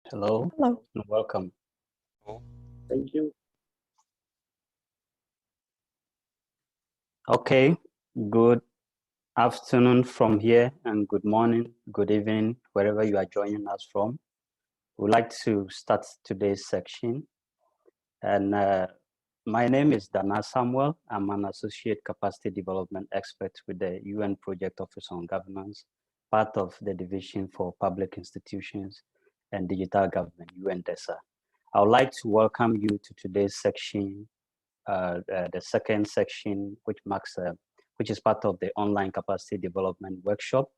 Hello. Hello. And welcome. Thank you. Okay, good afternoon from here and good morning, good evening, wherever you are joining us from. We'd like to start today's section. And my name is Dana Samuel. I'm an Associate Capacity Development Expert with the UN Project Office on Governance, part of the Division for Public Institutions and Digital Government, UNDESA. I would like to welcome you to today's section, the second section, which is part of the online capacity development workshop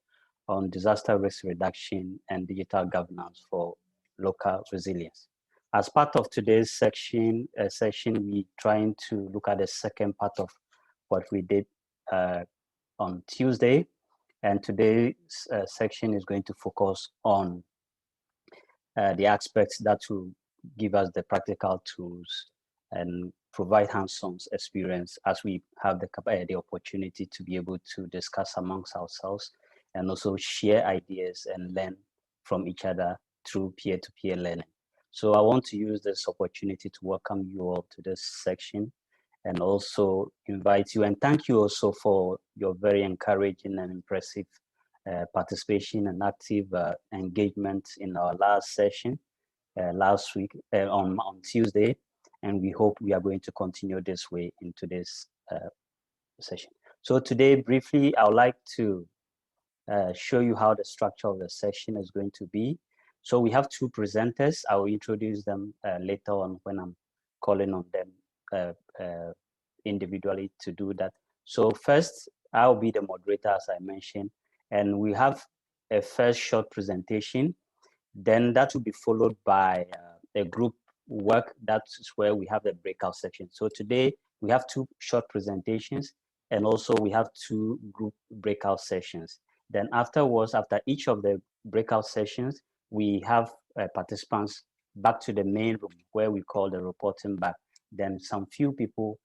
on disaster risk reduction and digital governance for local resilience. As part of today's section, we're trying to look at the second part of what we did on Tuesday. And today's section is going to focus on the aspects that will give us the practical tools and provide hands-on experience as we have the opportunity to be able to discuss amongst ourselves and also share ideas and learn from each other through peer-to-peer learning. So I want to use this opportunity to welcome you all to this section and also invite you and thank you also for your very encouraging and impressive participation and active engagement in our last session last week on Tuesday. And we hope we are going to continue this way into this session. So today, briefly, I would like to show you how the structure of the session is going to be. So we have two presenters. I will introduce them later on when I'm calling on them individually to do that. So first, I'll be the moderator, as I mentioned, and we have a first short presentation. Then that will be followed by a group work. That's where we have the breakout section. So today we have two short presentations and also we have two group breakout sessions. Then afterwards, after each of the breakout sessions, we have participants back to the main room where we call the reporting back. Then some few people,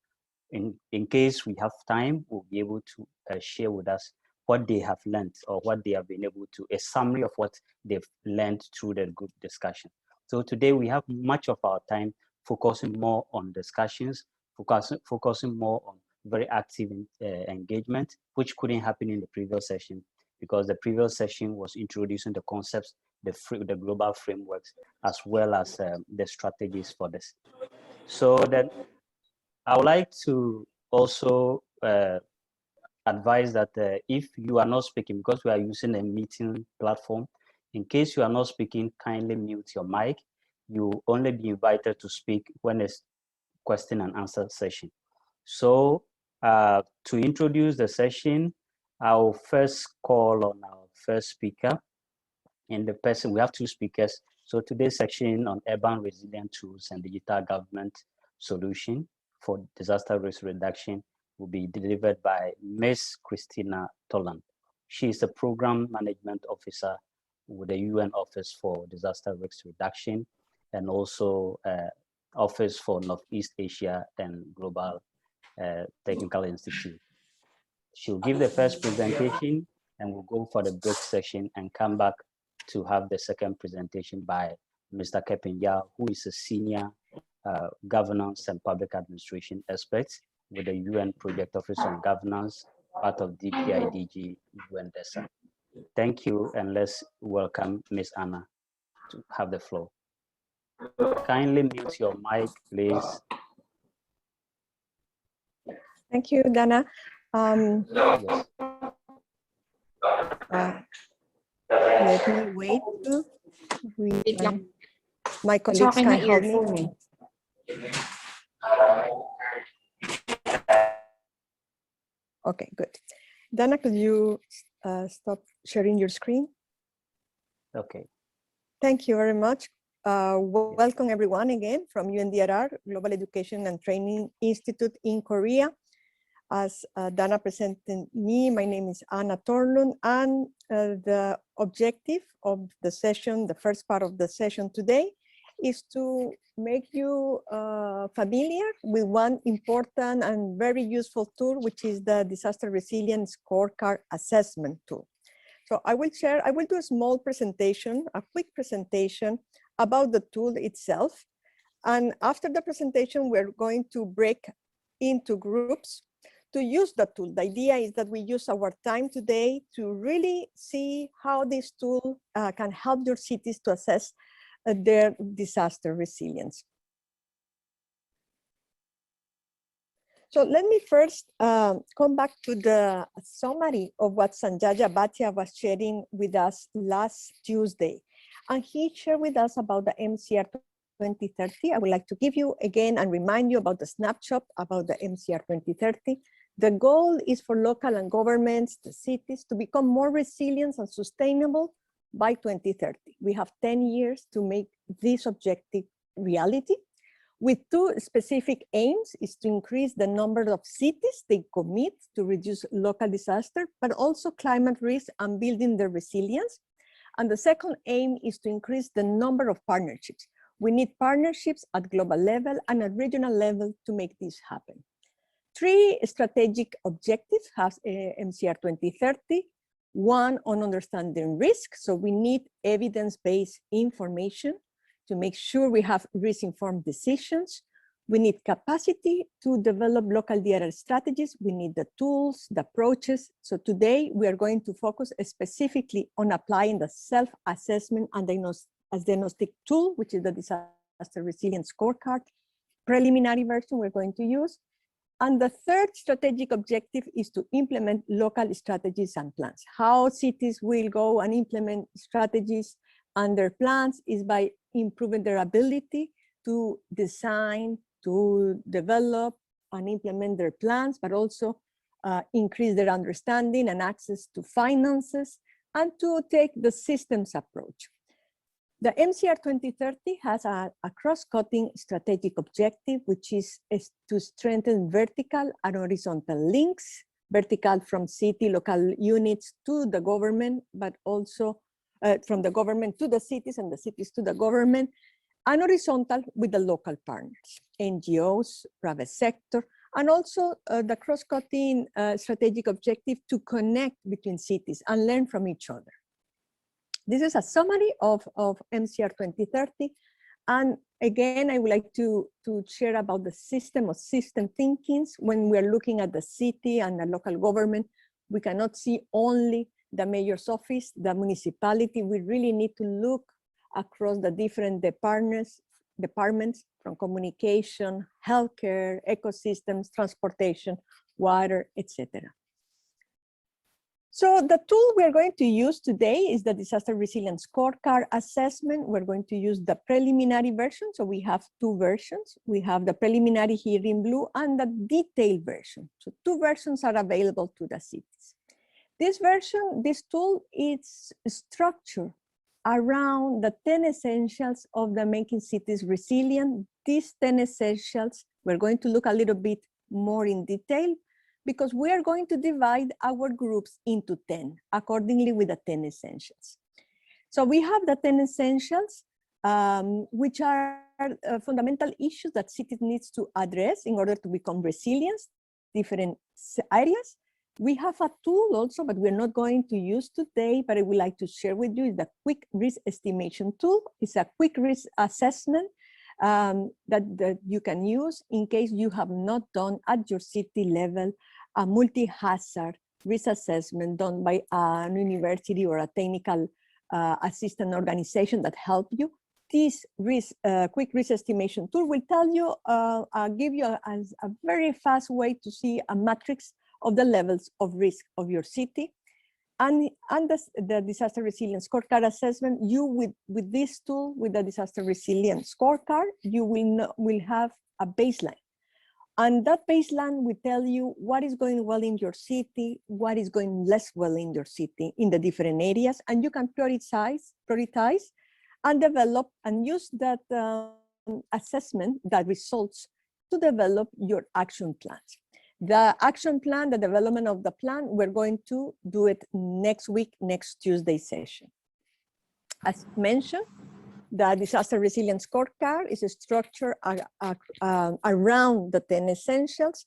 in case we have time, will be able to share with us what they have learned or what they have been able to, a summary of what they've learned through the group discussion. So today we have much of our time focusing more on discussions, focusing more on very active engagement, which couldn't happen in the previous session because the previous session was introducing the concepts, the global frameworks, as well as the strategies for this. So then I would like to also advise that if you are not speaking, because we are using a meeting platform, in case you are not speaking, kindly mute your mic. You only be invited to speak when it's question and answer session. So to introduce the session, I'll first call on our first speaker. And the person, we have two speakers. So today's section on urban resilient tools and digital government solution for disaster risk reduction will be delivered by Ms. Christina Toland. She is a program management officer with the UN Office for Disaster Risk Reduction and also Office for Northeast Asia and Global Technical Institute. She'll give the first presentation and we'll go for the break session and come back to have the second presentation by Mr. Kepenya, who is a senior governance and public administration expert with the UN Project Office on Governance, part of DPIDG UNDESA. Thank you, and let's welcome Ms. Anna to have the floor. Kindly mute your mic, please. Thank you, Dana. Yes. Let me wait. My colleagues can help me. Okay, good. Dana, could you stop sharing your screen? Okay. Thank you very much. Welcome everyone again from UNDRR, Global Education and Training Institute in Korea. As Dana presented me, my name is Anna Torlund, and the objective of the session, the first part of the session today, is to make you familiar with one important and very useful tool, which is the Disaster Resilience Scorecard Assessment tool. So I will do a small presentation, a quick presentation about the tool itself. And after the presentation, we're going to break into groups to use the tool. The idea is that we use our time today to really see how this tool can help your cities to assess their disaster resilience. So let me first come back to the summary of what Sanjay Bhatia was sharing with us last Tuesday. And he shared with us about the MCR 2030. I would like to give you again and remind you about the snapshot about the MCR 2030. The goal is for local and governments, the cities, to become more resilient and sustainable by 2030. We have 10 years to make this objective reality, with two specific aims: is to increase the number of cities they commit to reduce local disaster, but also climate risk and building their resilience. And the second aim is to increase the number of partnerships. We need partnerships at global level and at regional level to make this happen. Three strategic objectives have MCR 2030. One on understanding risk. So we need evidence-based information to make sure we have risk-informed decisions. We need capacity to develop local DRR strategies. We need the tools, the approaches. So today we are going to focus specifically on applying the self-assessment and diagnostic tool, which is the Disaster Resilience Scorecard. Preliminary version we're going to use. And the third strategic objective is to implement local strategies and plans. How cities will go and implement strategies and their plans is by improving their ability to design, to develop and implement their plans, but also increase their understanding and access to finances, and to take the systems approach. The MCR 2030 has a cross-cutting strategic objective, which is to strengthen vertical and horizontal links, vertical from city, local units to the government, but also from the government to the cities and the cities to the government, and horizontal with the local partners, NGOs, private sector, and also the cross-cutting strategic objective to connect between cities and learn from each other. This is a summary of MCR 2030. And again, I would like to share about the system of system thinkings. When we're looking at the city and the local government, we cannot see only the mayor's office, the municipality. We really need to look across the different departments from communication, healthcare, ecosystems, transportation, water, etc. So the tool we're going to use today is the Disaster Resilience Scorecard assessment. We're going to use the preliminary version. So we have two versions. We have the preliminary here in blue and the detailed version. So two versions are available to the cities. This version, this tool, is structured around the 10 essentials of the making cities resilient. These 10 essentials, we're going to look a little bit more in detail, because we are going to divide our groups into 10, accordingly with the 10 essentials. So we have the 10 essentials, which are fundamental issues that cities needs to address in order to become resilient, different areas. We have a tool also, but we're not going to use today, but I would like to share with you, is the quick risk estimation tool. It's a quick risk assessment that you can use in case you have not done at your city level a multi-hazard risk assessment done by an university or a technical assistant organization that help you. This quick risk estimation tool will tell you, give you a very fast way to see a matrix of the levels of risk of your city. And the Disaster Resilience Scorecard assessment, you with this tool, with the Disaster Resilience Scorecard, you will have a baseline. And that baseline will tell you what is going well in your city, what is going less well in your city, in the different areas, and you can prioritize and develop and use that assessment, that results, to develop your action plans. The action plan, the development of the plan, we're going to do it next week, next Tuesday session. As mentioned, the Disaster Resilience Scorecard is structured around the 10 essentials.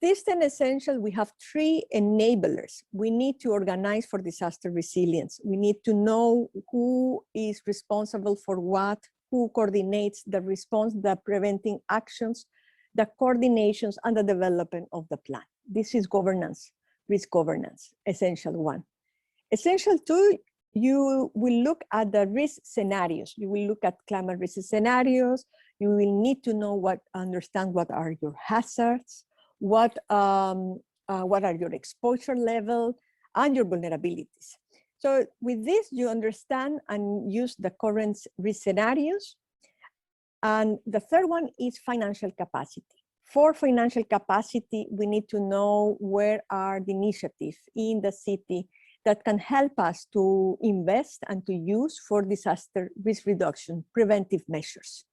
These 10 essentials, we have 3 enablers. We need to organize for disaster resilience. We need to know who is responsible for what, who coordinates the response, the preventing actions, the coordinations, and the development of the plan. This is governance, risk governance, essential one. Essential two, you will look at the risk scenarios. You will look at climate risk scenarios. You will need to know understand what are your hazards, what are your exposure level, and your vulnerabilities. So with this, you understand and use the current risk scenarios. And the third one is financial capacity. For financial capacity, we need to know where are the initiatives in the city that can help us to invest and to use for disaster risk reduction, preventive measures.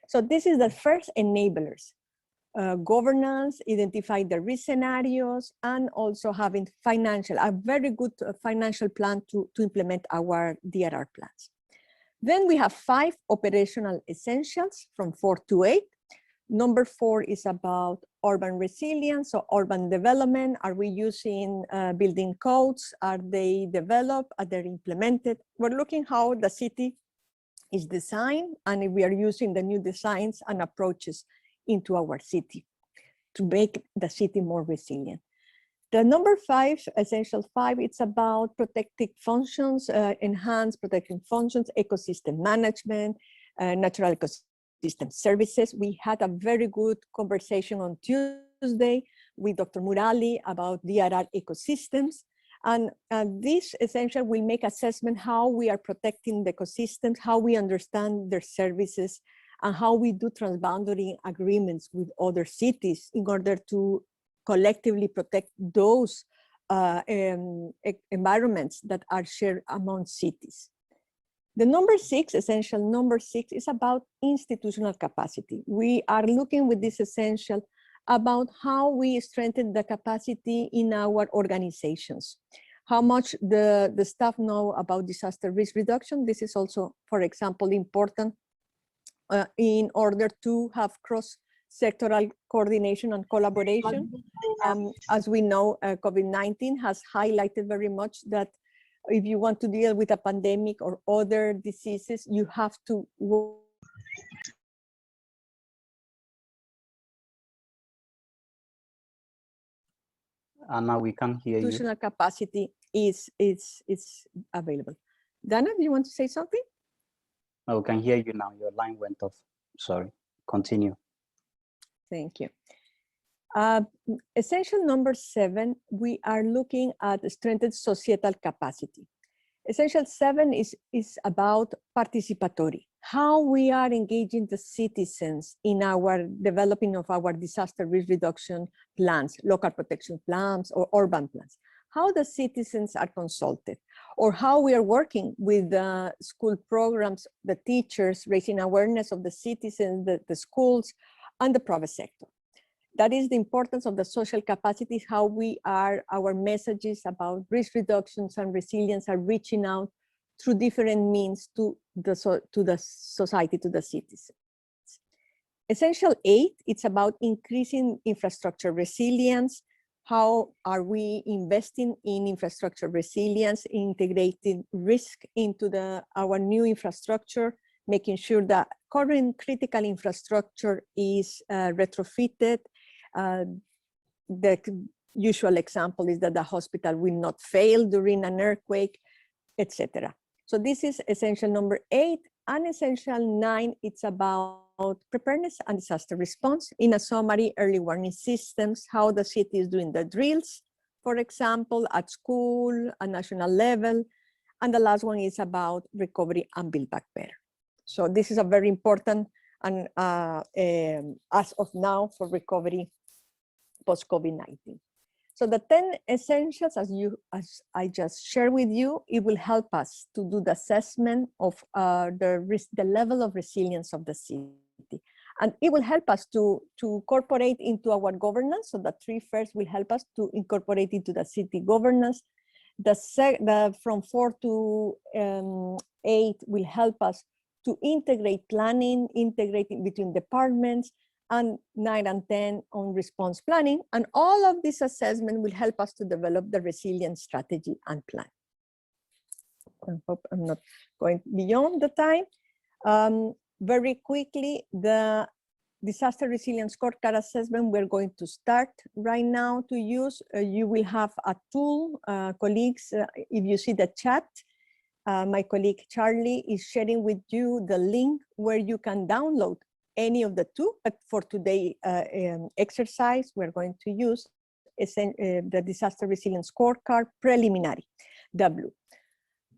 So this is the first enablers. Governance, identify the risk scenarios, and also having a very good financial plan to implement our DRR plans. Then we have 5 operational essentials from 4 to 8. Number 4 is about urban resilience, so urban development. Are we using building codes? Are they developed? Are they implemented? We're looking how the city is designed, and if we are using the new designs and approaches into our city to make the city more resilient. The number 5, essential 5, it's about protective functions, enhanced protective functions, ecosystem management, natural ecosystem services. We had a very good conversation on Tuesday with Dr. Murali about DRR ecosystems. And this essentially will make assessment how we are protecting the ecosystems, how we understand their services, and how we do transboundary agreements with other cities in order to collectively protect those environments that are shared among cities. The number 6, essential number 6, is about institutional capacity. We are looking with this essential about how we strengthen the capacity in our organizations, how much the staff know about disaster risk reduction. This is also, for example, important in order to have cross-sectoral coordination and collaboration. As we know, COVID-19 has highlighted very much that if you want to deal with a pandemic or other diseases, you have to work. Anna, we can't hear you. Institutional capacity is available. Dana, do you want to say something? Oh, we can hear you now. Your line went off. Sorry. Continue. Thank you. Essential number 7, we are looking at strengthened societal capacity. Essential 7 is about participatory, how we are engaging the citizens in our developing of our disaster risk reduction plans, local protection plans, or urban plans. How the citizens are consulted, or how we are working with the school programs, the teachers, raising awareness of the citizens, the schools, and the private sector. That is the importance of the social capacity, how our messages about risk reductions and resilience are reaching out through different means to the society, to the citizens. Essential 8, it's about increasing infrastructure resilience. How are we investing in infrastructure resilience, integrating risk into our new infrastructure, making sure that current critical infrastructure is retrofitted. The usual example is that the hospital will not fail during an earthquake, etc. So this is essential number 8. And essential 9, it's about preparedness and disaster response. In a summary, early warning systems, how the city is doing the drills, for example, at school, at national level. And the last one is about recovery and build back better. So this is a very important and as of now for recovery post-COVID-19. So the 10 essentials, as I just shared with you, it will help us to do the assessment of the level of resilience of the city. And it will help us to incorporate into our governance. So the 3 first will help us to incorporate into the city governance. From 4 to 8 will help us to integrate planning, integrating between departments, and 9 and 10 on response planning. And all of this assessment will help us to develop the resilience strategy and plan. I hope I'm not going beyond the time. Very quickly, the disaster resilience scorecard assessment we're going to start right now to use. You will have a tool, colleagues, if you see the chat, my colleague Charlie is sharing with you the link where you can download any of the two, but for today exercise, we're going to use the disaster resilience scorecard preliminary, W.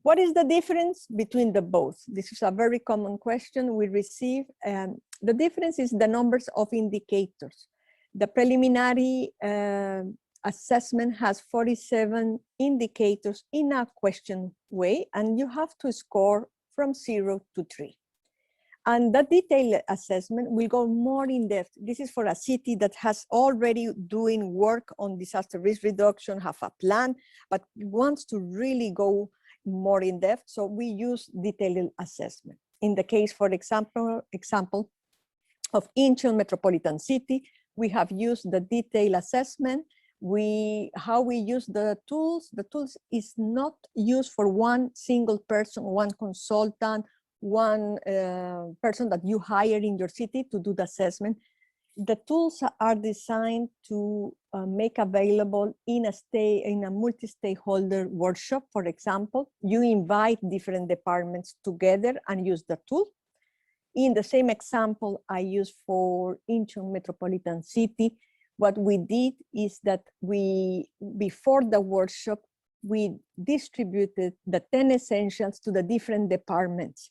What is the difference between the both? This is a very common question we receive. The difference is the numbers of indicators. The preliminary assessment has 47 indicators in a question way, and you have to score from 0 to 3. And that detailed assessment will go more in depth. This is for a city that has already doing work on disaster risk reduction, have a plan, but wants to really go more in depth. So we use detailed assessment. In the case, for example of Incheon Metropolitan City, we have used the detailed assessment. How we use the tools is not used for one single person, one consultant, one person that you hire in your city to do the assessment. The tools are designed to make available in a multi-stakeholder workshop. For example, you invite different departments together and use the tool. In the same example I used for Incheon Metropolitan City, what we did is that before the workshop, we distributed the 10 essentials to the different departments.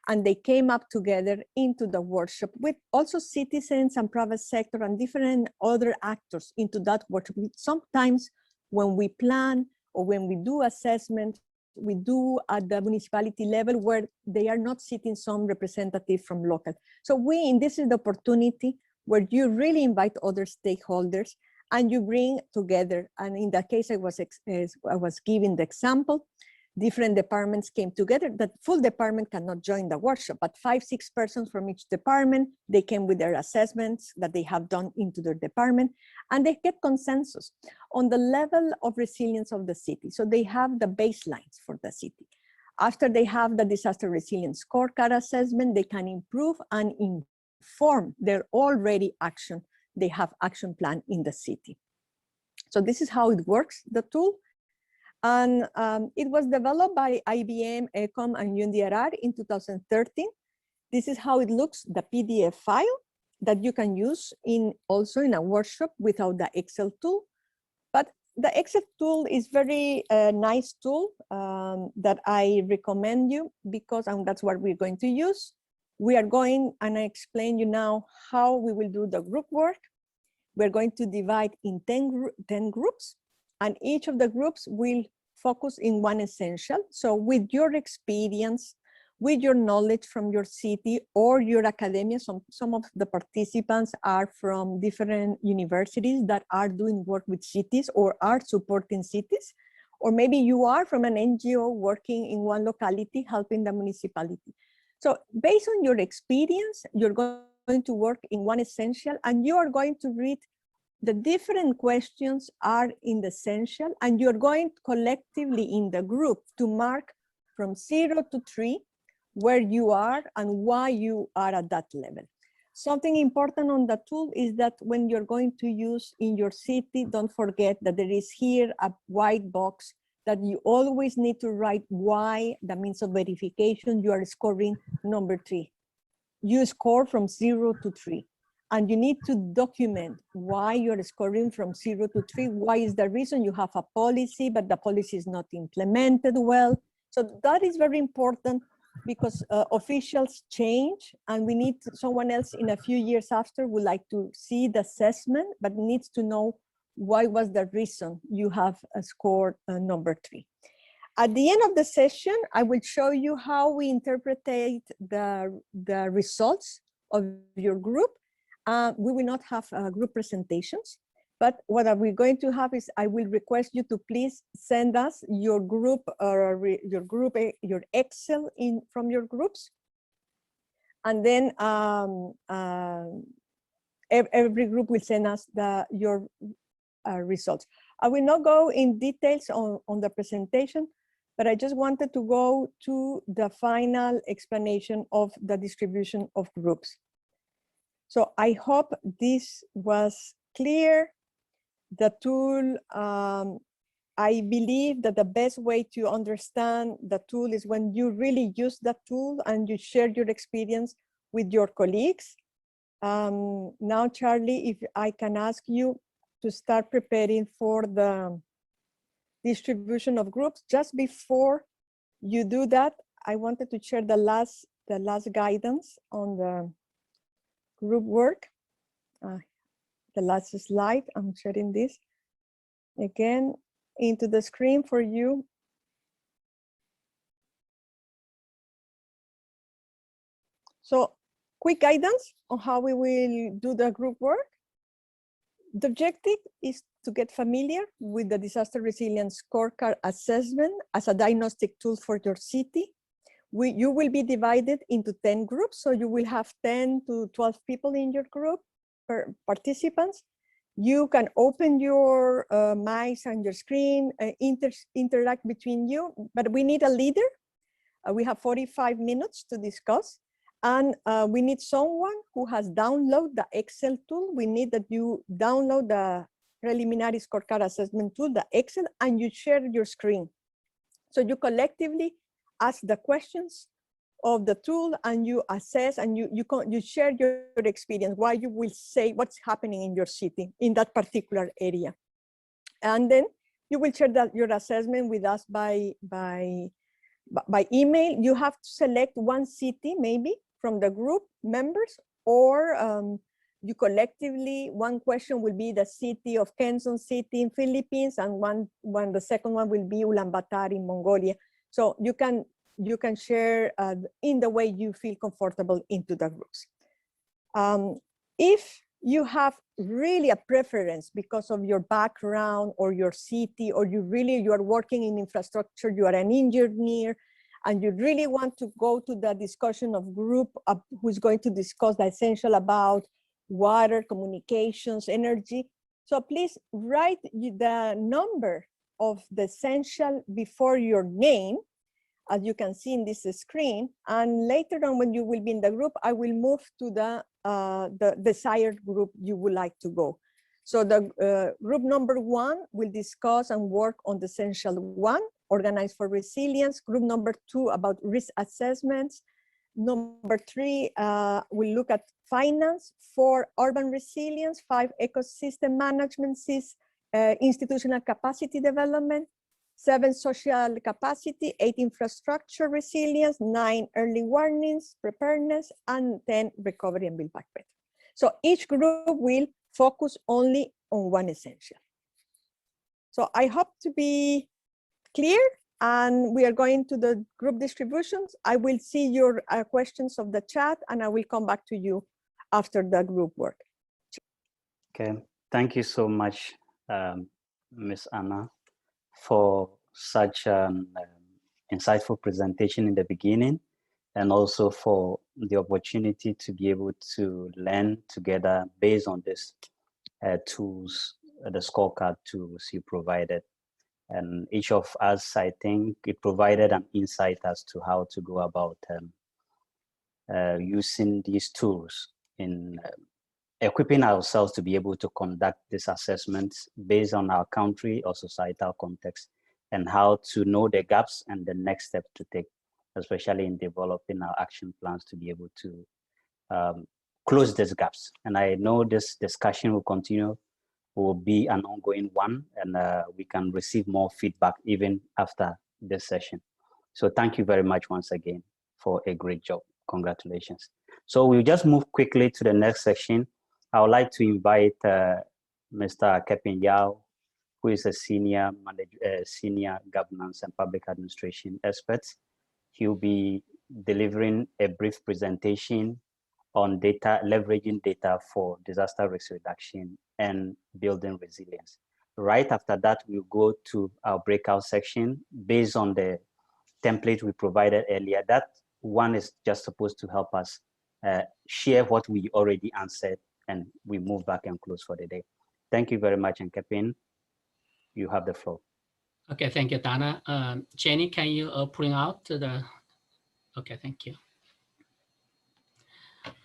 And they came up together into the workshop with also citizens and private sector and different other actors into that workshop. Sometimes when we plan or when we do assessment, we do at the municipality level where they are not sitting some representative from local. So this is the opportunity where you really invite other stakeholders and you bring together. And in that case, I was giving the example. Different departments came together. The full department cannot join the workshop, but 5-6 persons from each department, they came with their assessments that they have done into their department, and they get consensus on the level of resilience of the city. So they have the baselines for the city. After they have the disaster resilience scorecard assessment, they can improve and inform their already action. They have action plan in the city. So this is how it works, the tool. And it was developed by IBM, ECOM, and UNDRR in 2013. This is how it looks, the PDF file that you can use also in a workshop without the Excel tool. But the Excel tool is very nice tool that I recommend you because that's what we're going to use. We are going, and I explain you now how we will do the group work. We're going to divide in 10 groups. And each of the groups will focus in one essential. So with your experience, with your knowledge from your city or your academia, some of the participants are from different universities that are doing work with cities or are supporting cities. Or maybe you are from an NGO working in one locality, helping the municipality. So based on your experience, you're going to work in one essential and you are going to read the different questions are in the essential, and you're going collectively in the group to mark from 0 to 3 where you are and why you are at that level. Something important on the tool is that when you're going to use in your city, don't forget that there is here a white box that you always need to write why, the means of verification, you are scoring number 3. You score from 0 to 3. And you need to document why you're scoring from 0 to 3. Why is the reason? You have a policy, but the policy is not implemented well. So that is very important because officials change and we need someone else in a few years after would like to see the assessment, but needs to know why was the reason you have scored number 3. At the end of the session, I will show you how we interpret the results of your group. We will not have group presentations, but what we're going to have is I will request you to please send us your group or your Excel from your groups. And then every group will send us your results. I will not go in details on the presentation, but I just wanted to go to the final explanation of the distribution of groups. So I hope this was clear. The tool, I believe that the best way to understand the tool is when you really use that tool and you share your experience with your colleagues. Now, Charlie, if I can ask you to start preparing for the distribution of groups. Just before you do that, I wanted to share the last guidance on the group work. The last slide, I'm sharing this again into the screen for you. So quick guidance on how we will do the group work. The objective is to get familiar with the disaster resilience scorecard assessment as a diagnostic tool for your city. You will be divided into 10 groups, so you will have 10 to 12 people in your group, participants. You can open your mics and your screen, interact between you, but we need a leader. We have 45 minutes to discuss, and we need someone who has downloaded the Excel tool. We need that you download the preliminary scorecard assessment tool, the Excel, and you share your screen. So you collectively ask the questions of the tool and you assess and you share your experience, why you will say what's happening in your city in that particular area. And then you will share your assessment with us by email. You have to select one city maybe from the group members, or you collectively, one question will be the city of Quezon City in Philippines, and the second one will be Ulaanbaatar in Mongolia. So you can share in the way you feel comfortable into the groups. If you have really a preference because of your background or your city, or you are working in infrastructure, you are an engineer, and you really want to go to the discussion of group who's going to discuss the essential about water, communications, energy. So please write the number of the essential before your name, as you can see in this screen. And later on, when you will be in the group, I will move to the desired group you would like to go. So the group number 1 will discuss and work on the essential 1, organize for resilience. Group number 2 about risk assessments. Number 3 will look at finance. 4, urban resilience. 5, ecosystem management. 6, institutional capacity development. 7, social capacity. 8, infrastructure resilience. 9, early warnings, preparedness, and 10, recovery and build back better. So each group will focus only on one essential. So I hope to be clear, and we are going to the group distributions. I will see your questions of the chat, and I will come back to you after the group work. Okay, thank you so much, Ms. Anna, for such an insightful presentation in the beginning, and also for the opportunity to be able to learn together based on this tools, the scorecard tools you provided. And each of us, I think, it provided an insight as to how to go about using these tools in equipping ourselves to be able to conduct these assessments based on our country or societal context, and how to know the gaps and the next step to take, especially in developing our action plans to be able to close these gaps. And I know this discussion will continue, will be an ongoing one, and we can receive more feedback even after this session. So thank you very much once again for a great job. Congratulations. So we'll just move quickly to the next section. I would like to invite Mr. Kepin Yao, who is a senior governance and public administration expert. He'll be delivering a brief presentation on data, leveraging data for disaster risk reduction and building resilience. Right after that, we'll go to our breakout section based on the template we provided earlier. That one is just supposed to help us share what we already answered, and we move back and close for the day. Thank you very much, and Kepin, you have the floor. Okay, thank you, Dana. Jenny, can you bring out the, okay, thank you.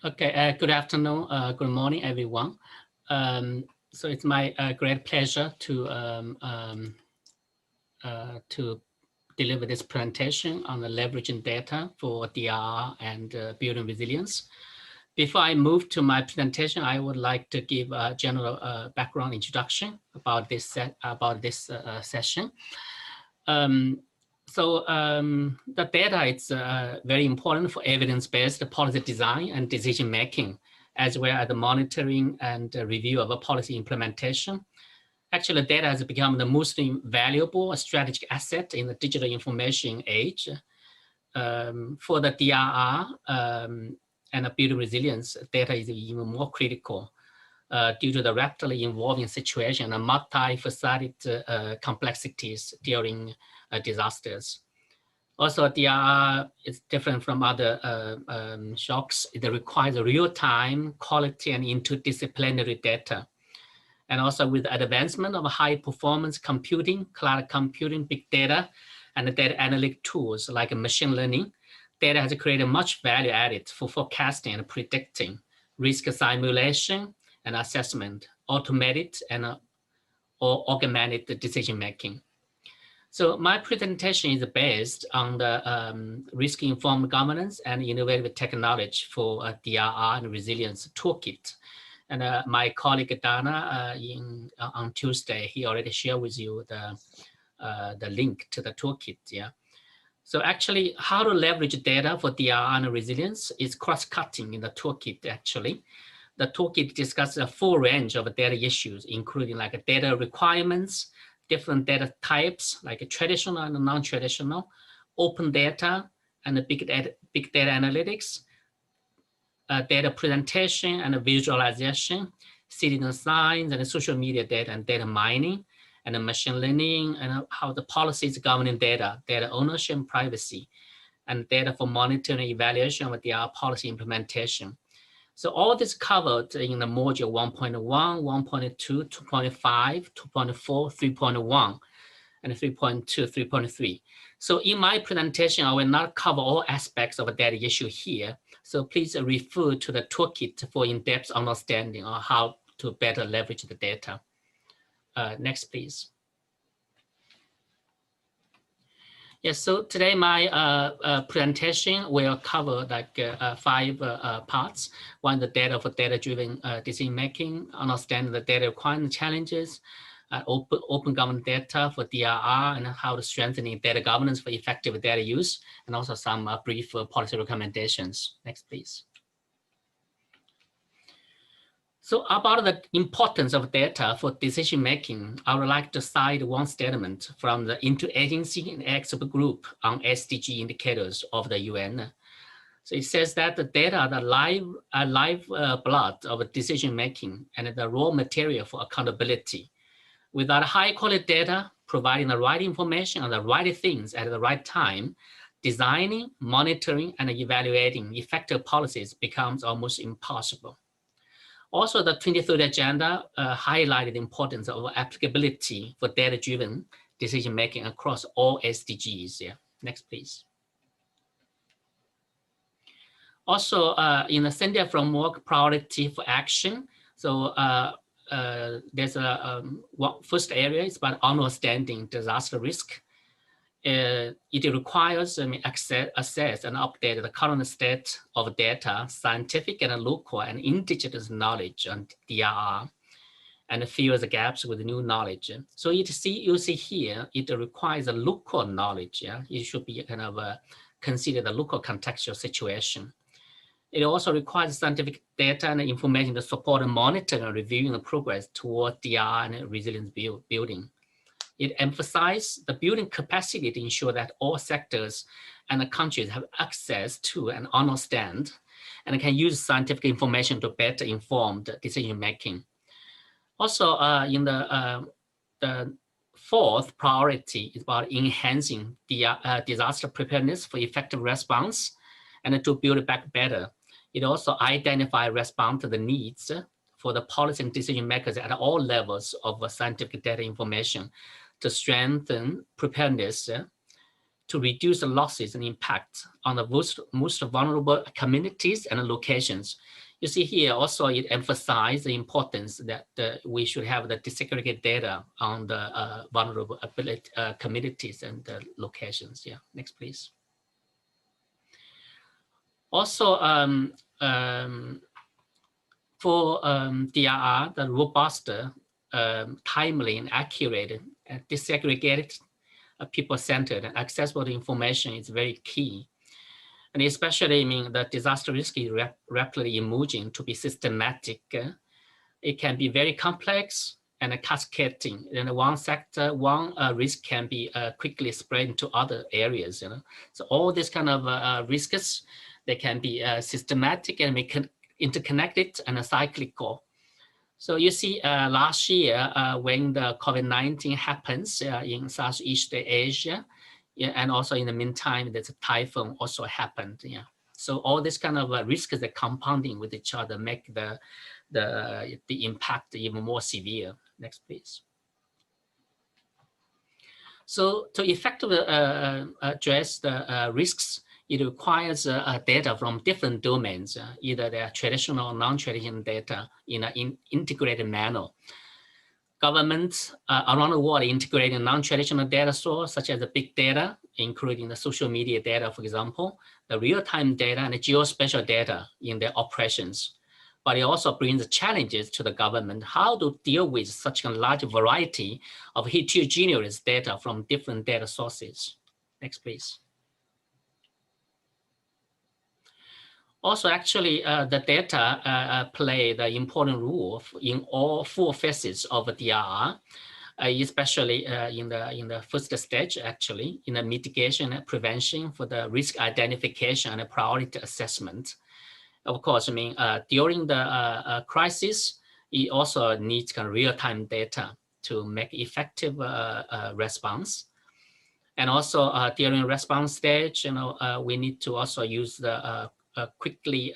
Okay, good afternoon, good morning, everyone. So it's my great pleasure to deliver this presentation on the leveraging data for DRR and building resilience. Before I move to my presentation, I would like to give a general background introduction about this session. The data is very important for evidence-based policy design and decision-making, as well as the monitoring and review of a policy implementation. Actually, data has become the most valuable strategic asset in the digital information age. For the DRR and the building resilience, data is even more critical due to the rapidly evolving situation and multifaceted complexities during disasters. Also, DRR is different from other shocks. It requires real-time, quality, and interdisciplinary data. And also with the advancement of high-performance computing, cloud computing, big data, and the data analytic tools like machine learning, data has created much value added for forecasting and predicting, risk simulation and assessment, automated and or augmented decision-making. So my presentation is based on the risk-informed governance and innovative technology for DRR and resilience toolkit. And my colleague Dana on Tuesday, he already shared with you the link to the toolkit. Yeah. So actually, how to leverage data for DRR and resilience is cross-cutting in the toolkit. Actually, the toolkit discusses a full range of data issues, including like data requirements, different data types like traditional and non-traditional, open data, and big data analytics, data presentation and visualization, citizen science and social media data and data mining, and machine learning, and how the policies governing data, data ownership and privacy, and data for monitoring evaluation of their policy implementation. So all this covered in the module 1.1, 1.2, 2.5, 2.4, 3.1, and 3.2, 3.3. So in my presentation, I will not cover all aspects of a data issue here. So please refer to the toolkit for in-depth understanding on how to better leverage the data. Next, please. Yes, so today my presentation will cover like 5 parts. One, the data for data-driven decision-making, understanding the data requirement challenges, open government data for DRR, and how to strengthen data governance for effective data use, and also some brief policy recommendations. Next, please. So about the importance of data for decision-making, I would like to cite one statement from the Interagency and Expert Group on SDG indicators of the UN. So it says that the data are the live blood of decision-making and the raw material for accountability. Without high-quality data, providing the right information on the right things at the right time, designing, monitoring, and evaluating effective policies becomes almost impossible. Also, the 2030 Agenda highlighted the importance of applicability for data-driven decision-making across all SDGs. Yeah. Next, please. Also, in the Center framework priority for action, so there's a first area is about understanding disaster risk. It requires assess and update the current state of data, scientific and local and indigenous knowledge on DRR, and fill the gaps with new knowledge. So you see here, it requires a local knowledge. Yeah, it should be kind of consider the local contextual situation. It also requires scientific data and information to support and monitor and reviewing the progress toward DRR and resilience building. It emphasizes the building capacity to ensure that all sectors and the countries have access to and understand and can use scientific information to better inform decision making. Also, in the fourth priority is about enhancing the disaster preparedness for effective response and to build it back better. It also identifies response to the needs for the policy and decision makers at all levels of scientific data information to strengthen preparedness to reduce the losses and impact on the most vulnerable communities and locations. You see here also it emphasizes the importance that we should have the disaggregated data on the vulnerable communities and locations. Yeah, next please. Also, for DRR, the robust, timely and accurate, disaggregated, people-centered and accessible information is very key. And especially, I mean, the disaster risk is rapidly emerging to be systematic. It can be very complex and cascading. In one sector, one risk can be quickly spread into other areas. You know, so all these kind of risks, they can be systematic and interconnected and cyclical. So you see, last year when the COVID-19 happens in Southeast Asia, yeah, and also in the meantime, there's a typhoon also happened. Yeah, so all this kind of risks are compounding with each other, make the impact even more severe. Next, please. So to effectively address the risks, it requires data from different domains, either they are traditional or non-traditional data in an integrated manner. Governments around the world integrating non-traditional data sources such as the big data, including the social media data, for example, the real-time data and the geospatial data in their operations. But it also brings challenges to the government how to deal with such a large variety of heterogeneous data from different data sources. Next, please. Also, actually, the data play the important role in all four phases of DRR, especially in the first stage, actually, in the mitigation and prevention for the risk identification and priority assessment. Of course, I mean, during the crisis, it also needs kind of real-time data to make effective response. And also during response stage, you know, we need to also use the quickly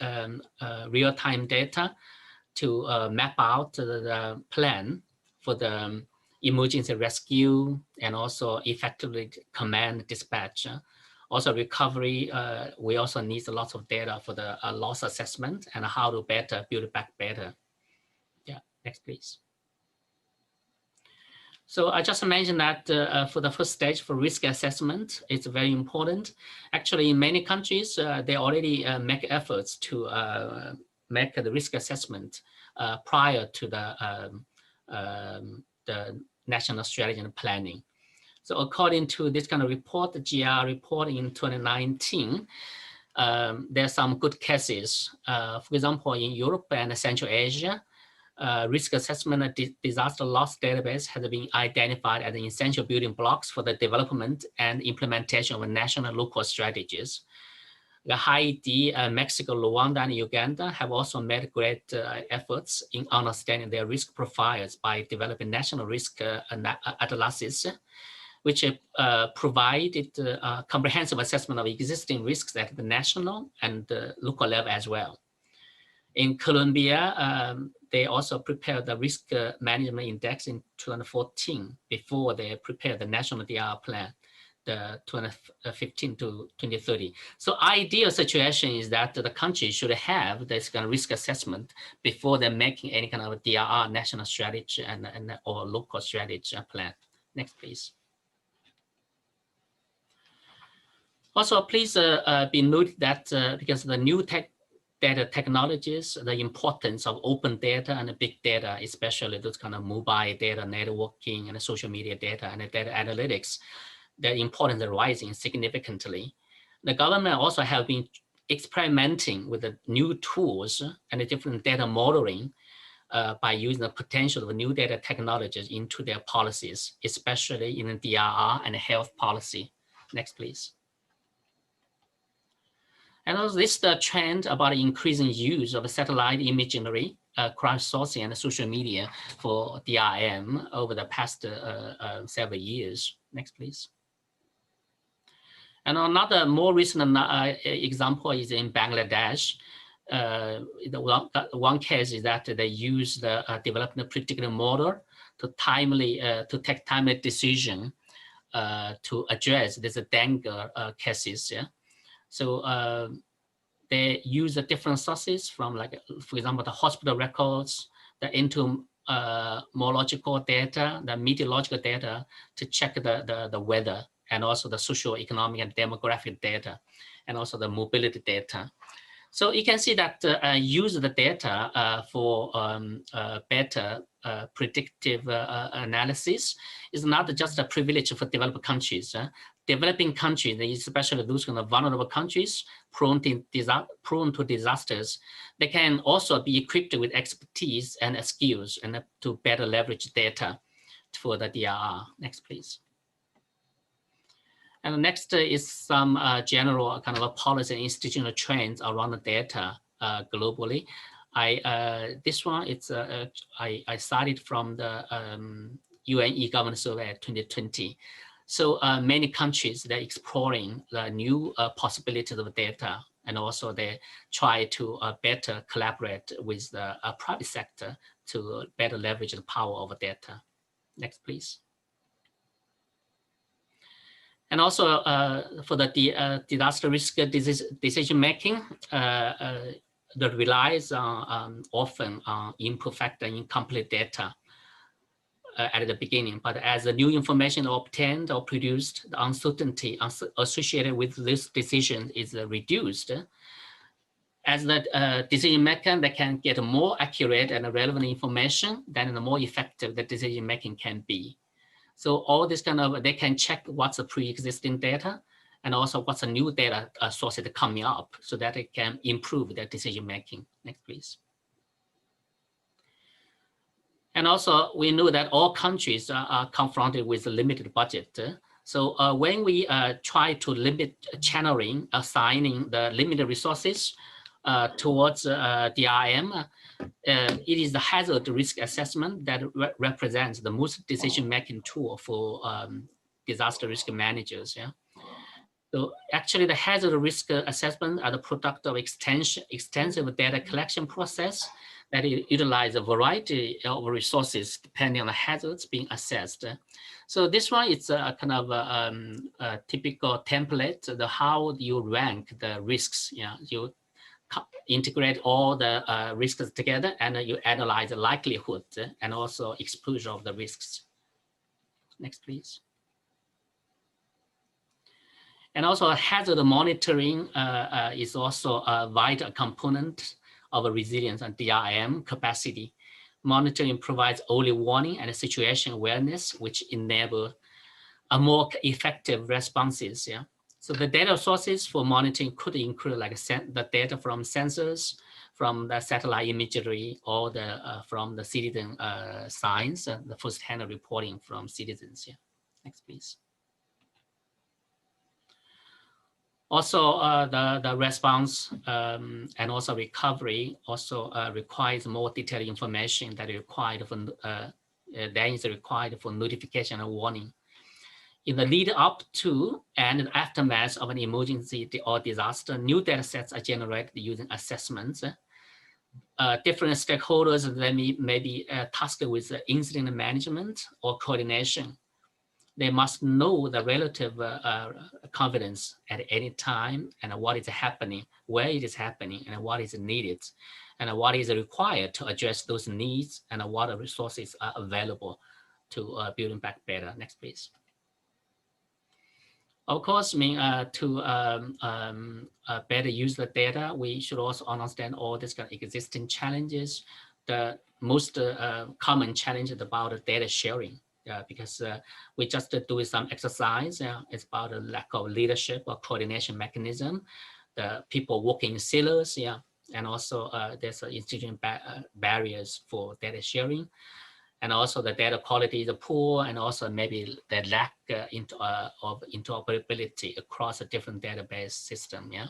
real-time data to map out the plan for the emergency rescue and also effectively command dispatch. Also recovery, we also need lots of data for the loss assessment and how to better build back better. Yeah, next please. So I just mentioned that for the first stage for risk assessment, it's very important. Actually, in many countries, they already make efforts to make the risk assessment prior to the national strategy and planning. So according to this kind of report, the GR report in 2019, there are some good cases. For example, in Europe and Central Asia, risk assessment and disaster loss database has been identified as the essential building blocks for the development and implementation of national and local strategies. The Haiti, Mexico, Rwanda, and Uganda have also made great efforts in understanding their risk profiles by developing national risk atlases, which provided a comprehensive assessment of existing risks at the national and the local level as well. In Colombia, they also prepared the risk management index in 2014 before they prepared the national DRR plan, the 2015 to 2030. So ideal situation is that the country should have this kind of risk assessment before they're making any kind of DRR national strategy or local strategy plan. Next, please. Also, please be noted that because of the new data technologies, the importance of open data and big data, especially those kind of mobile data, networking, and social media data and data analytics, their importance is rising significantly. The government also have been experimenting with the new tools and the different data modeling by using the potential of new data technologies into their policies, especially in the DRR and health policy. Next, please. And also this is the trend about increasing use of satellite imagery, crowdsourcing, and social media for DRM over the past several years. Next, please. And another more recent example is in Bangladesh. The one case is that they use the developing a predictive model to take timely decision to address these dengue cases. Yeah, so they use the different sources from, like, for example, the hospital records, the entomological data, the meteorological data to check the weather, and also the socio-economic and demographic data, and also the mobility data. So you can see that use the data for better predictive analysis is not just a privilege for developed countries. Developing countries, especially those kind of vulnerable countries prone to disasters, they can also be equipped with expertise and skills and to better leverage data for the DRR. Next, please. And next is some general kind of a policy and institutional trends around the data globally. This one, it's I started from the UN e-government survey 2020. So many countries, they're exploring the new possibilities of data, and also they try to better collaborate with the private sector to better leverage the power of data. Next, please. And also for the disaster risk decision making, that relies on often on imperfect and incomplete data at the beginning. But as the new information obtained or produced, the uncertainty associated with this decision is reduced. As the decision maker, they can get more accurate and relevant information, then the more effective the decision making can be. So all this kind of, they can check what's the pre-existing data and also what's the new data sources coming up so that it can improve their decision making. Next, please. And also we know that all countries are confronted with a limited budget. So when we try to limit channeling, assigning the limited resources towards DRM, it is the hazard risk assessment that represents the most decision-making tool for disaster risk managers. Yeah. So actually, the hazard risk assessment are the product of extensive data collection process that utilize a variety of resources depending on the hazards being assessed. So this one is a kind of a typical template, how you rank the risks. Yeah, you integrate all the risks together, and you analyze the likelihood and also exposure of the risks. Next, please. And also hazard monitoring is also a vital component of a resilience and DRM capacity. Monitoring provides early warning and situation awareness, which enable a more effective responses. Yeah. So the data sources for monitoring could include like the data from sensors, from the satellite imagery, or the from the citizen science, the first-hand reporting from citizens. Yeah. Next, please. Also, the response and also recovery also requires more detailed information that is required for notification and warning. In the lead up to and aftermath of an emergency or disaster, new data sets are generated using assessments. Different stakeholders may be tasked with incident management or coordination. They must know the relative confidence at any time and what is happening, where it is happening, and what is needed, and what is required to address those needs, and what resources are available to building back better. Next, please. Of course, to better use the data, we should also understand all these kind of existing challenges. The most common challenge is about data sharing. Because we just do some exercise. It's about a lack of leadership or coordination mechanism. The people working in silos, and also there's institutional barriers for data sharing, and also the data quality is poor, and also maybe the lack of interoperability across a different database system. Yeah,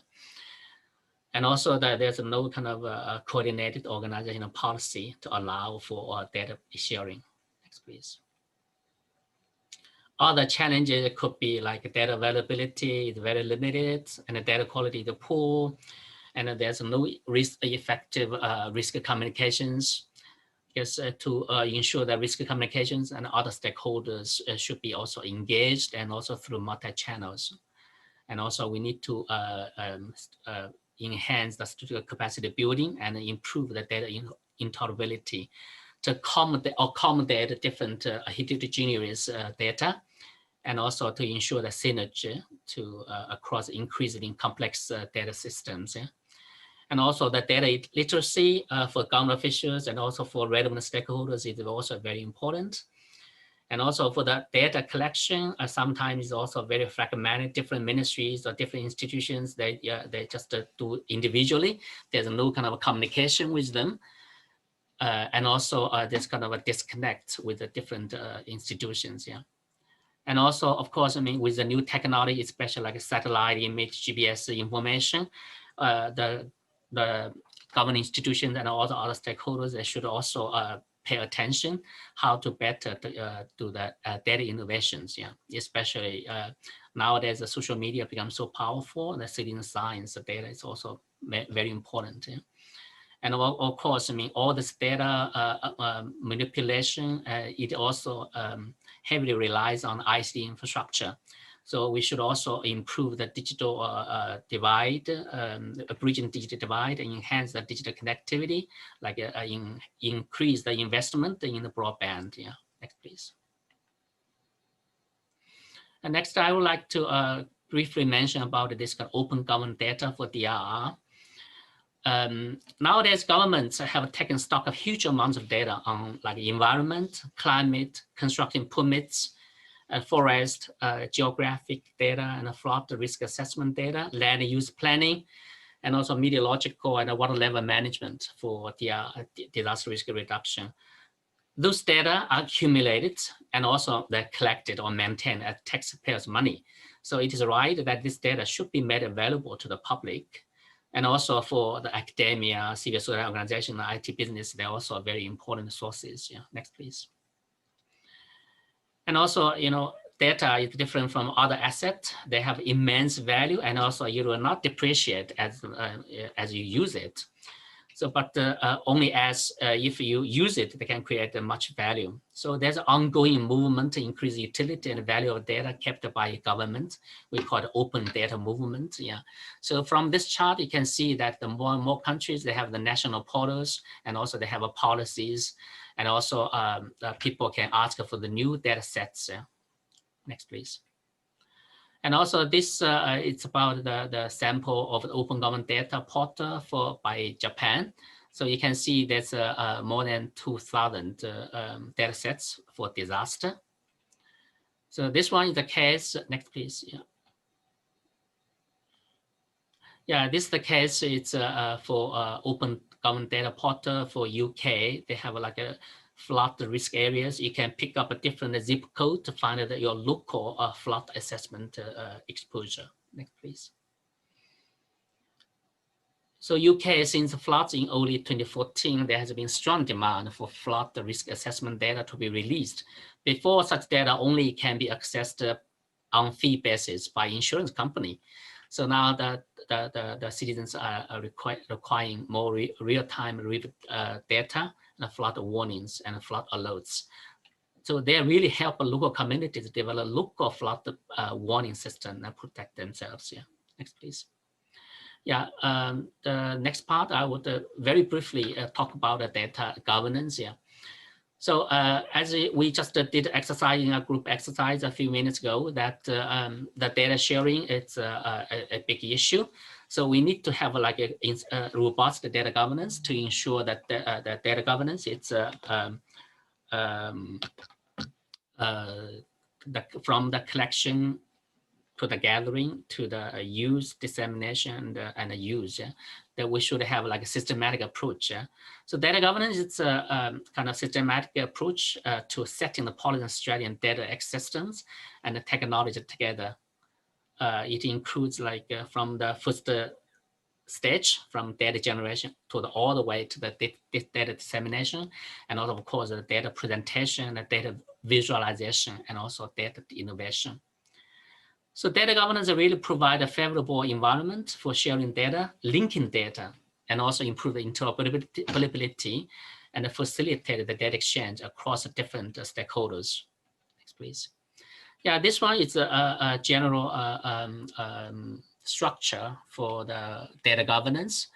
and also that there's no kind of coordinated organizational policy to allow for data sharing. Next, please. Other challenges could be like data availability is very limited, and the data quality is poor, and there's no effective risk communications. Because to ensure that risk communications and other stakeholders should be also engaged, and also through multi-channels. And also we need to enhance the statistical capacity building and improve the data interoperability to accommodate different heterogeneous data, and also to ensure the synergy to across increasingly complex data systems. Yeah? And also the data literacy for government officials and also for relevant stakeholders is also very important. And also for the data collection, sometimes also very fragmented, different ministries or different institutions, they just do individually. There's no kind of communication with them. And also there's kind of a disconnect with the different institutions, yeah. And also, of course, I mean, with the new technology, especially like satellite image, GPS information, the government institutions and all the other stakeholders, they should also pay attention how to better do the data innovations, yeah. Especially nowadays, the social media becomes so powerful, and the citizen science, the data is also very important, yeah. And of course, I mean, all this data manipulation, it also heavily relies on ICT infrastructure. So we should also improve the digital divide, bridging digital divide, and enhance the digital connectivity, like increase the investment in the broadband. Yeah, next please. And next, I would like to briefly mention about this kind of open government data for DRR. Nowadays, governments have taken stock of huge amounts of data on like environment, climate, construction permits, forest, geographic data, and flood risk assessment data, land use planning, and also meteorological and water level management for disaster risk reduction. Those data are accumulated and also they're collected or maintained as taxpayers' money. So it is right that this data should be made available to the public. And also for the academia, civil society organization, the IT business, they're also very important sources. Yeah, next please. And also, you know, data is different from other assets. They have immense value, and also you will not depreciate as you use it. So, but only as if you use it, they can create much value. So there's an ongoing movement to increase utility and value of data kept by government. We call it open data movement. Yeah. So from this chart, you can see that the more and more countries, they have the national portals, and also they have policies, and also people can ask for the new data sets. Yeah. Next, please. And also this, it's about the sample of the open government data portal by Japan. So you can see there's more than 2,000 data sets for disaster. So this one is the case. Next, please. Yeah. Yeah, this is the case. It's for open government data portal for UK. They have like a flood risk areas. You can pick up a different zip code to find out your local flood assessment exposure. Next, please. So UK, since the floods in early 2014, there has been strong demand for flood risk assessment data to be released. Before, such data only can be accessed on fee basis by insurance company. So now the citizens are requiring more real-time data, and flood warnings and flood alerts. So they really help local communities develop local flood warning system and protect themselves. Yeah, next please. Yeah, the next part I would very briefly talk about the data governance. Yeah. So as we just did exercise in a group exercise a few minutes ago, that the data sharing is a big issue. So we need to have like a robust data governance to ensure that the data governance it's from the collection to the gathering to the use, dissemination, and the use. Yeah? That we should have like a systematic approach. Yeah? So data governance is a kind of systematic approach to setting the policy and strategy and data systems and the technology together. It includes like from the first stage, from data generation to all the way to the data dissemination, and also of course the data presentation, the data visualization, and also data innovation. So data governance really provide a favorable environment for sharing data, linking data, and also improve the interoperability and facilitate the data exchange across different stakeholders. Next, please. Yeah, this one is a general structure for the data governance.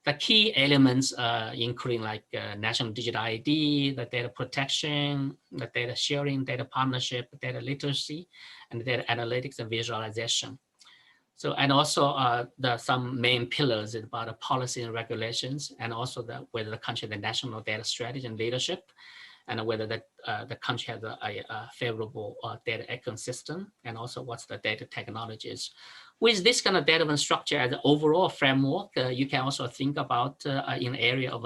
The key elements including like national digital ID, the data protection, the data sharing, data partnership, data literacy, and data analytics and visualization. So, and also some main pillars about the policy and regulations, and also whether the country has the national data strategy and leadership, and whether the country has a favorable data ecosystem, and also what's the data technologies. With this kind of data structure as an overall framework, you can also think about in the area of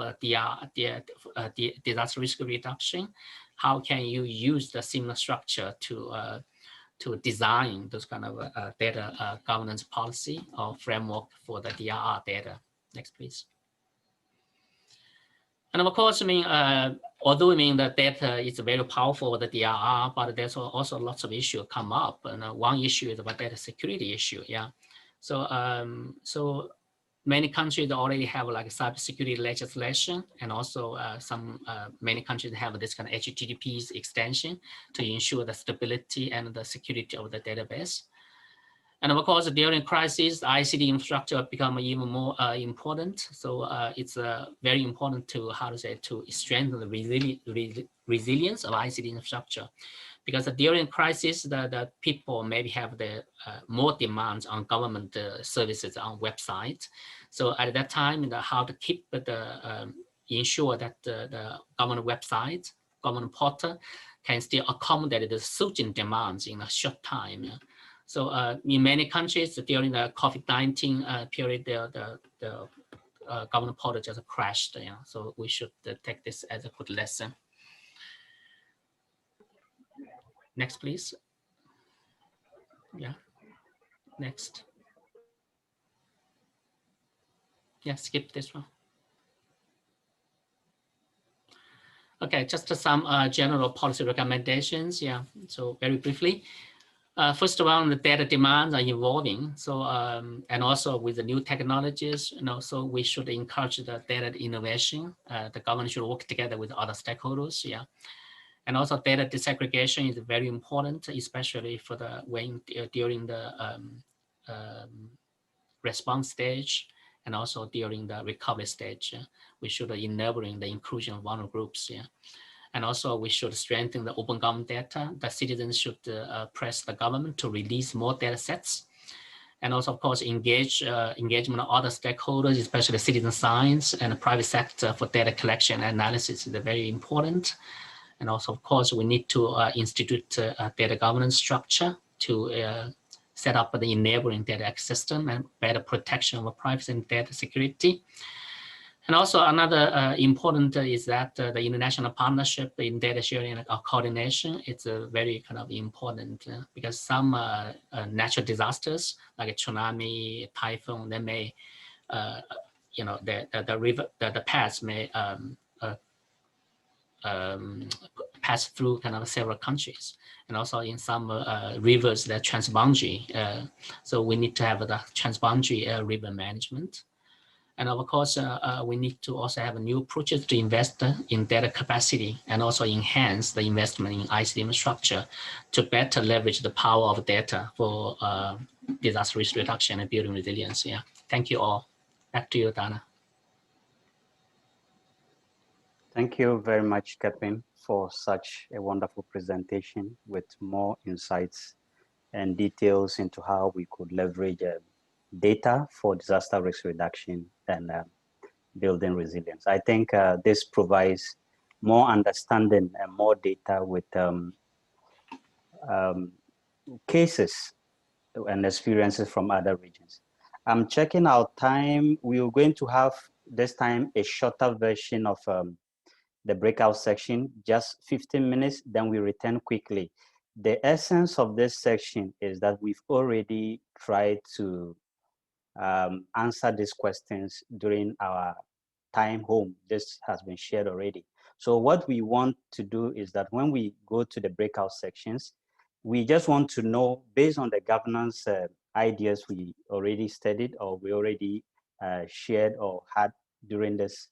disaster risk reduction, how can you use the similar structure to design those kind of data governance policy or framework for the DRR data. Next, please. And of course, I mean, although I mean the data is very powerful with the DRR, but there's also lots of issues come up. And one issue is about data security issue. Yeah. So so many countries already have like cybersecurity legislation, and also many countries have this kind of HTTP's extension to ensure the stability and the security of the database. And of course, during crisis, ICT infrastructure become even more important. So it's very important to, to strengthen the resilience of ICT infrastructure. Because during crisis, the people maybe have the more demands on government services on website. So at that time, how to keep ensure that the government website, government portal can still accommodate the surging demands in a short time. So in many countries during the COVID-19 period, the government portal just crashed. So we should take this as a good lesson. Next, please. Yeah. Next. Yeah, skip this one. Okay, just some general policy recommendations. Yeah, so very briefly. First of all, the data demands are evolving. So, and also with the new technologies, so we should encourage the data innovation. The government should work together with other stakeholders. Yeah. And also data disaggregation is very important, especially for during the response stage, and also during the recovery stage. We should enabling the inclusion of vulnerable groups. Yeah. And also we should strengthen the open government data. The citizens should press the government to release more data sets. And also, of course, engagement of other stakeholders, especially citizen science and the private sector for data collection and analysis is very important. And also, of course, we need to institute a data governance structure to set up the enabling data ecosystem and better protection of privacy and data security. And also another important is that the international partnership in data sharing and coordination, it's very kind of important because some natural disasters like a tsunami, typhoon, they may, the paths may pass through kind of several countries. And also in some rivers, they're transboundary. So we need to have the transboundary river management. And of course, we need to also have new approaches to invest in data capacity and also enhance the investment in ICT infrastructure to better leverage the power of data for disaster risk reduction and building resilience. Yeah, thank you all. Back to you, Dana. Thank you very much, Kepin, for such a wonderful presentation with more insights and details into how we could leverage data for disaster risk reduction and building resilience. I think this provides more understanding and more data with cases and experiences from other regions. I'm checking our time. We are going to have this time a shorter version of the breakout section, just 15 minutes, then we return quickly. The essence of this section is that we've already tried to answer these questions during our time home. This has been shared already. So what we want to do is that when we go to the breakout sections, we just want to know, based on the governance ideas we already studied or we already shared or had during this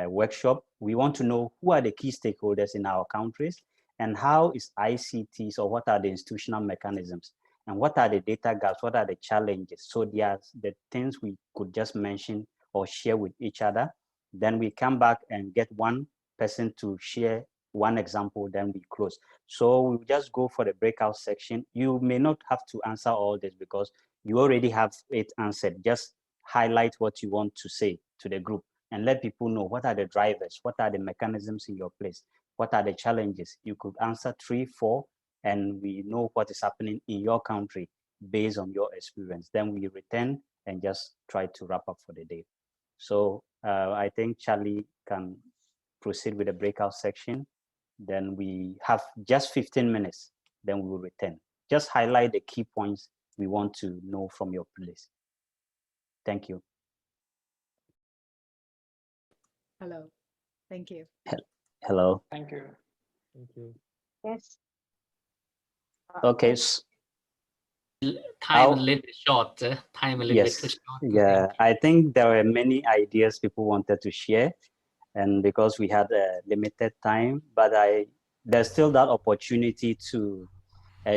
workshop. We want to know who are the key stakeholders in our countries and how is ICTs, or what are the institutional mechanisms, and what are the data gaps, what are the challenges. So they are the things we could just mention or share with each other. Then we come back and get one person to share one example, then we close. So we'll just go for the breakout section. You may not have to answer all this because you already have it answered. Just highlight what you want to say to the group and let people know what are the drivers, what are the mechanisms in your place, what are the challenges. You could answer 3, 4, and we know what is happening in your country based on your experience. Then we return and just try to wrap up for the day. So I think Charlie can proceed with the breakout section. Then we have just 15 minutes, then we will return. Just highlight the key points we want to know from your place. Thank you. Hello. Thank you. Hello. Thank you. Thank you. Yes. Okay. Time a little bit short. Time a little bit too Yes. short. Yeah, I think there were many ideas people wanted to share, and because we had a limited time, but there's still that opportunity to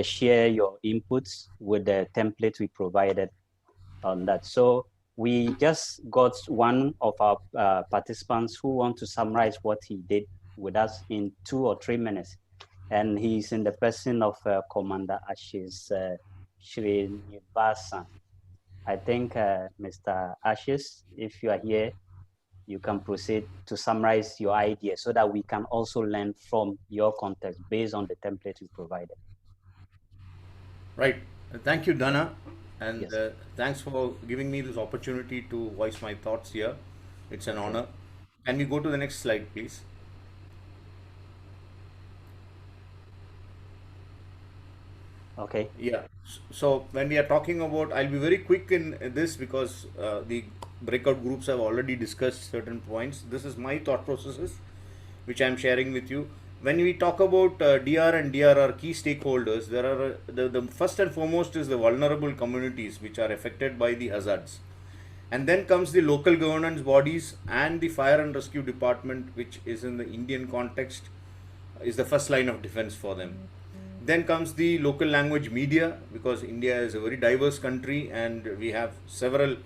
share your inputs with the template we provided on that. So we just got one of our participants who want to summarize what he did with us in 2 or 3 minutes. And he's in the person of Commander Ashes Srinivasan. I think Mr. Ashes, if you are here, you can proceed to summarize your idea so that we can also learn from your context based on the template you provided. Right. Thank you, Dana. And Yes. thanks for giving me this opportunity to voice my thoughts here. It's an honor. Can we go to the next slide, please? Okay. Yeah. So when we are talking about, I'll be very quick in this because the breakout groups have already discussed certain points. This is my thought processes, which I'm sharing with you. When we talk about DR and DRR key stakeholders, there are the first and foremost is the vulnerable communities which are affected by the hazards. And then comes the local governance bodies and the fire and rescue department, which is in the Indian context, is the first line of defense for them. Then comes the local language media, because India is a very diverse country and we have several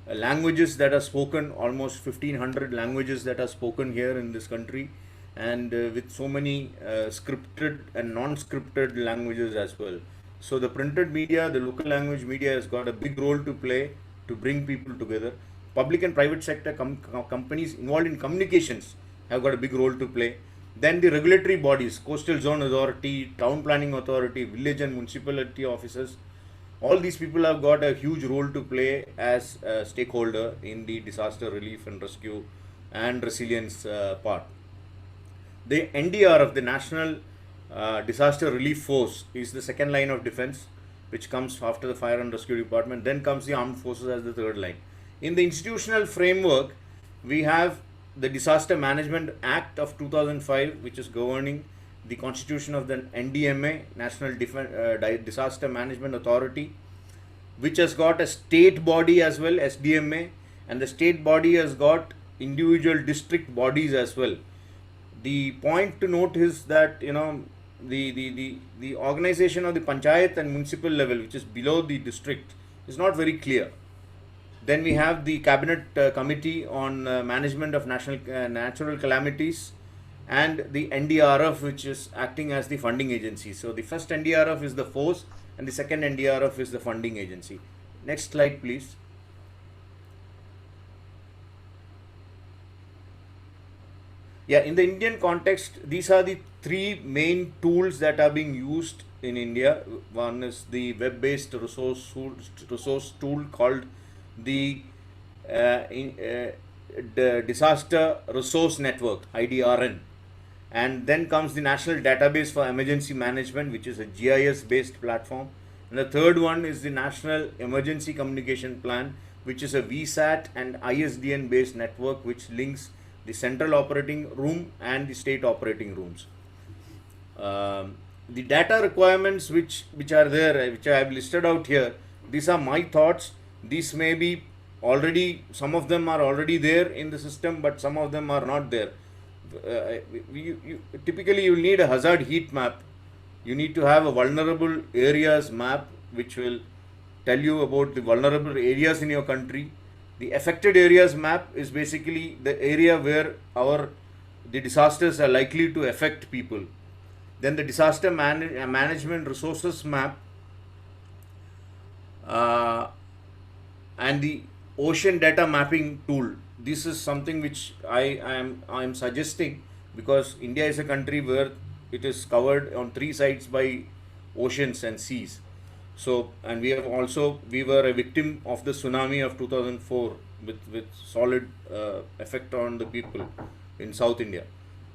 languages that are spoken, almost 1500 languages that are spoken here in this country, and with so many scripted and non-scripted languages as well. So the printed media, the local language media has got a big role to play to bring people together. Public and private sector companies involved in communications have got a big role to play. Then the regulatory bodies, Coastal Zone Authority, Town Planning Authority, village and municipality officers, all these people have got a huge role to play as a stakeholder in the disaster relief and rescue and resilience part. The NDRF, the National Disaster Relief Force, is the second line of defense, which comes after the Fire and Rescue Department. Then comes the Armed Forces as the third line. In the institutional framework, we have the Disaster Management Act of 2005, which is governing the constitution of the NDMA, National Disaster Management Authority, which has got a state body as well, SDMA, and the state body has got individual district bodies as well. The point to note is that, you know, the organization of the panchayat and municipal level, which is below the district, is not very clear. Then we have the cabinet committee on management of natural calamities, and the NDRF, which is acting as the funding agency. So the first NDRF is the force and the second NDRF is the funding agency. Next slide, please. Yeah, in the Indian context, these are the three main tools that are being used in India. One is the web-based resource tool called the Disaster Resource Network, IDRN. And then comes the National Database for Emergency Management, which is a GIS-based platform. And the third one is the National Emergency Communication Plan, which is a VSAT and ISDN-based network, which links the central operating room and the state operating rooms. The data requirements which are there, which I have listed out here, these are my thoughts. These may be already, some of them are already there in the system, but some of them are not there. Typically, you need a hazard heat map. You need to have a vulnerable areas map, which will tell you about the vulnerable areas in your country. The affected areas map is basically the area where the disasters are likely to affect people. Then the disaster management resources map, and the ocean data mapping tool. This is something which I am suggesting, because India is a country where it is covered on 3 sides by oceans and seas. So, and we were a victim of the tsunami of 2004 with solid effect on the people in South India.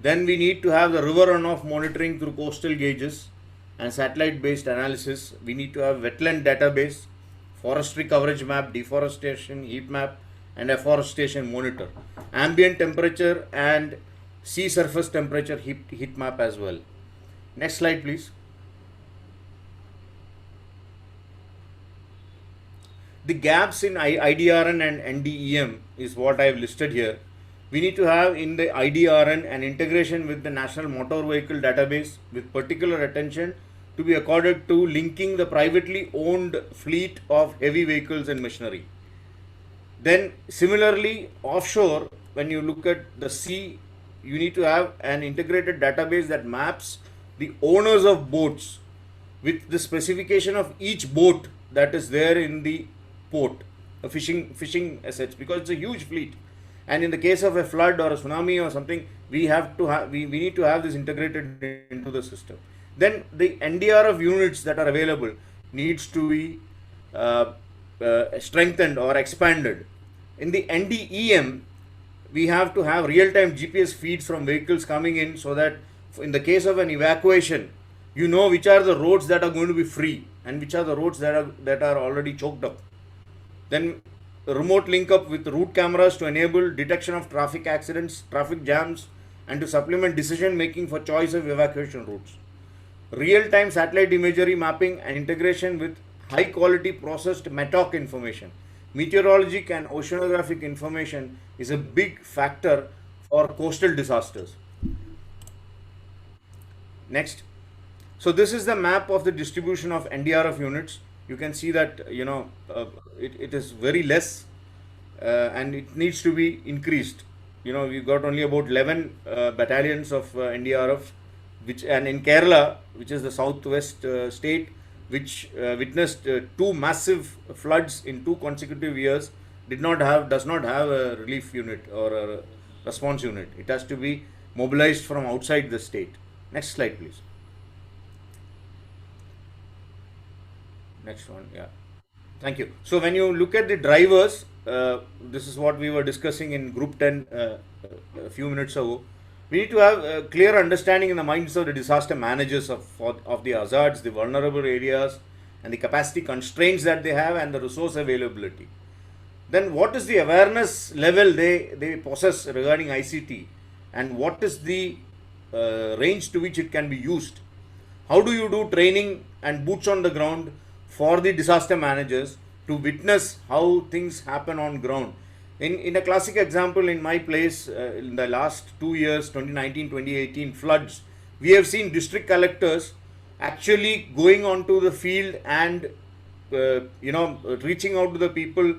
Then we need to have the river runoff monitoring through coastal gauges and satellite based analysis. We need to have wetland database, forestry coverage map, deforestation heat map, and afforestation monitor, ambient temperature and sea surface temperature heat map as well. Next slide, please. The gaps in IDRN and NDEM is what I have listed here. We need to have in the IDRN an integration with the National Motor Vehicle Database, with particular attention to be accorded to linking the privately owned fleet of heavy vehicles and machinery. Then similarly, offshore, when you look at the sea, you need to have an integrated database that maps the owners of boats with the specification of each boat that is there in the port, a fishing assets, because it's a huge fleet. And in the case of a flood or a tsunami or something, we need to have this integrated into the system. Then the NDRF units that are available needs to be strengthened or expanded. In the NDEM, we have to have real-time GPS feeds from vehicles coming in, so that in the case of an evacuation, you know which are the roads that are going to be free and which are the roads that are already choked up. Then remote link up with route cameras to enable detection of traffic accidents, traffic jams, and to supplement decision making for choice of evacuation routes. Real-time satellite imagery mapping and integration with high-quality processed METOC information. Meteorologic and oceanographic information is a big factor for coastal disasters. Next. So this is the map of the distribution of NDRF units. You can see that it is very less, and it needs to be increased. We've got only about 11 battalions of NDRF, and in Kerala, which is the southwest state, which witnessed 2 massive floods in 2 consecutive years, does not have a relief unit or a response unit. It has to be mobilized from outside the state. Next slide, please. Next one, yeah. Thank you. So when you look at the drivers, this is what we were discussing in group 10 a few minutes ago. We need to have a clear understanding in the minds of the disaster managers of the hazards, the vulnerable areas, and the capacity constraints that they have, and the resource availability. Then what is the awareness level they possess regarding ICT, and what is the range to which it can be used? How do you do training and boots on the ground for the disaster managers to witness how things happen on ground? In a classic example, in my place, in the last 2 years, 2019-2018 floods, we have seen district collectors actually going onto the field and reaching out to the people,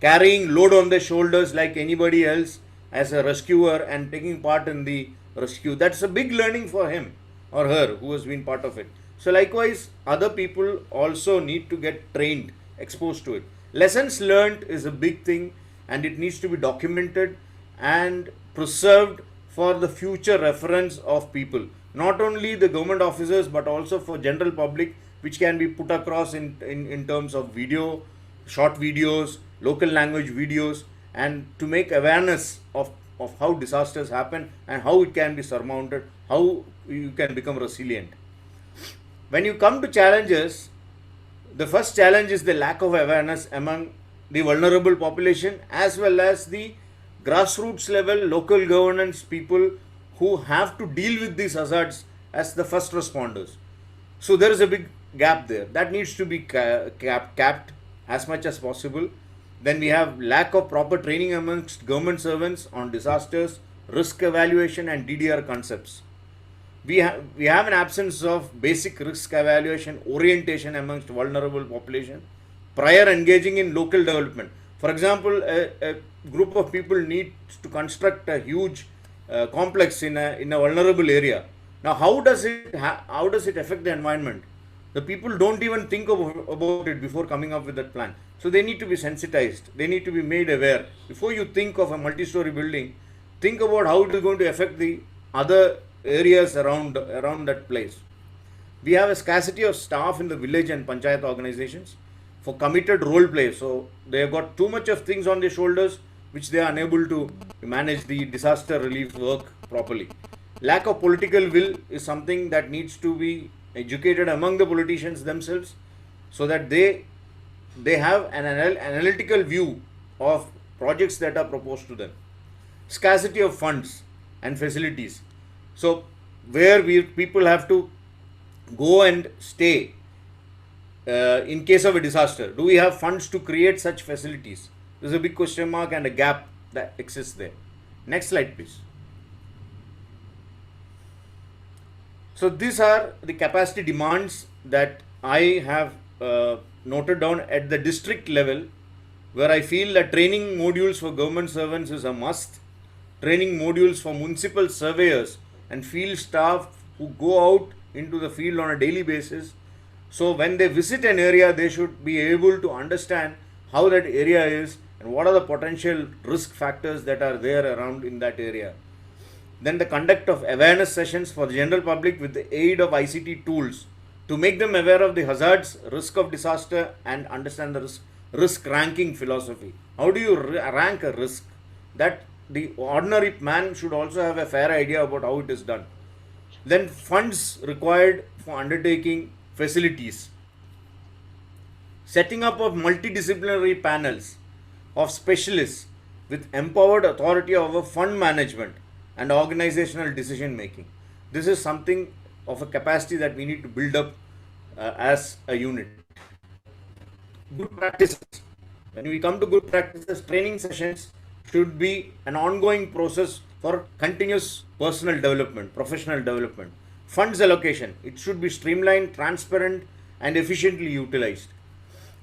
carrying load on their shoulders like anybody else as a rescuer, and taking part in the rescue. That's a big learning for him or her who has been part of it. So likewise, other people also need to get trained, exposed to it. Lessons learned is a big thing, and it needs to be documented and preserved for the future reference of people. Not only the government officers, but also for general public, which can be put across in terms of video, short videos, local language videos, and to make awareness of how disasters happen and how it can be surmounted, how you can become resilient. When you come to challenges, the first challenge is the lack of awareness among the vulnerable population, as well as the grassroots level local governance people who have to deal with these hazards as the first responders. So there is a big gap there that needs to be capped as much as possible. Then we have lack of proper training amongst government servants on disasters, risk evaluation and DDR concepts. We have an absence of basic risk evaluation orientation amongst vulnerable population prior engaging in local development. For example, a group of people need to construct a huge complex in a vulnerable area. Now, how does it affect the environment? The people don't even think about it before coming up with that plan. So they need to be sensitized. They need to be made aware. Before you think of a multi-story building, think about how it is going to affect the other areas around that place. We have a scarcity of staff in the village and panchayat organizations for committed role play. So they have got too much of things on their shoulders which they are unable to manage the disaster relief work properly. Lack of political will is something that needs to be educated among the politicians themselves so that they have an analytical view of projects that are proposed to them. Scarcity of funds and facilities. So where people have to go and stay in case of a disaster, do we have funds to create such facilities? There's a big question mark and a gap that exists there. Next slide, please. So these are the capacity demands that I have noted down at the district level, where I feel that training modules for government servants is a must. Training modules for municipal surveyors and field staff who go out into the field on a daily basis. So when they visit an area, they should be able to understand how that area is and what are the potential risk factors that are there around in that area. Then the conduct of awareness sessions for the general public with the aid of ICT tools to make them aware of the hazards, risk of disaster and understand the risk ranking philosophy. How do you rank a risk? That the ordinary man should also have a fair idea about how it is done. Then funds required for undertaking facilities. Setting up of multidisciplinary panels of specialists with empowered authority over fund management and organizational decision making. This is something of a capacity that we need to build up as a unit. Good practices. When we come to good practices, training sessions should be an ongoing process for continuous personal development, professional development. Funds allocation, it should be streamlined, transparent and efficiently utilized.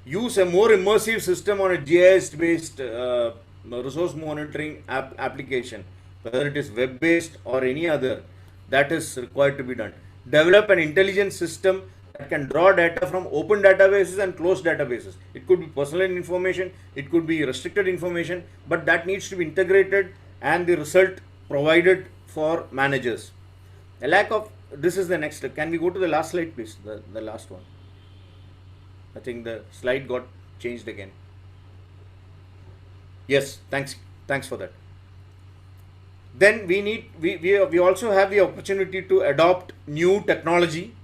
Use a more immersive system on a GIS based resource monitoring application, whether it is web based or any other, that is required to be done. Develop an intelligent system that can draw data from open databases and closed databases. It could be personal information, it could be restricted information, but that needs to be integrated and the result provided for managers. A lack of, this is the next, can we go to the last slide please, the last one. I think the slide got changed again. Yes, thanks for that. Then we also have the opportunity to adopt new technology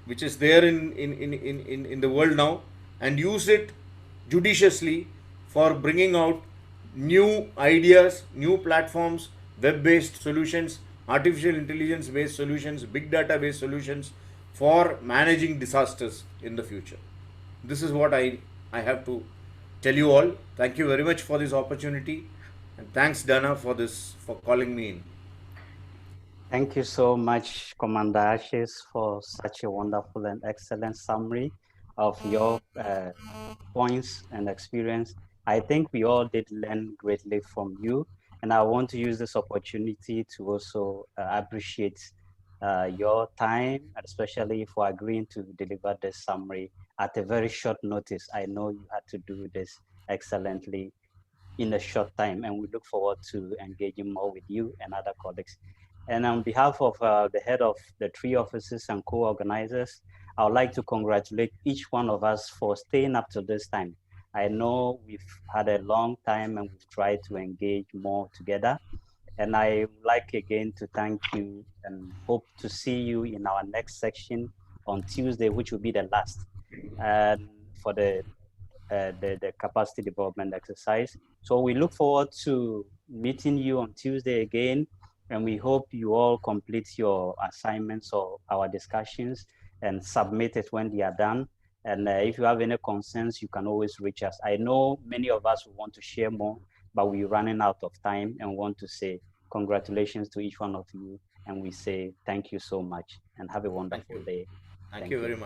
which is there in the world now and use it judiciously for bringing out new ideas, new platforms, web-based solutions, artificial intelligence based solutions, big data based solutions for managing disasters in the future. This is what I have to tell you all. Thank you very much for this opportunity and thanks Dana for calling me in. Thank you so much, Commander Ashes, for such a wonderful and excellent summary of your points and experience. I think we all did learn greatly from you, and I want to use this opportunity to also appreciate your time, especially for agreeing to deliver this summary at a very short notice. I know you had to do this excellently in a short time, and we look forward to engaging more with you and other colleagues. And on behalf of the head of the 3 offices and co-organizers, I would like to congratulate each one of us for staying up to this time. I know we've had a long time and we've tried to engage more together. And I would like again to thank you and hope to see you in our next section on Tuesday, which will be the last for the capacity development exercise. So we look forward to meeting you on Tuesday again, and we hope you all complete your assignments or our discussions and submit it when they are done. And if you have any concerns, you can always reach us. I know many of us want to share more, but we're running out of time and want to say congratulations to each one of you. And we say thank you so much and have a wonderful day. Thank you very much.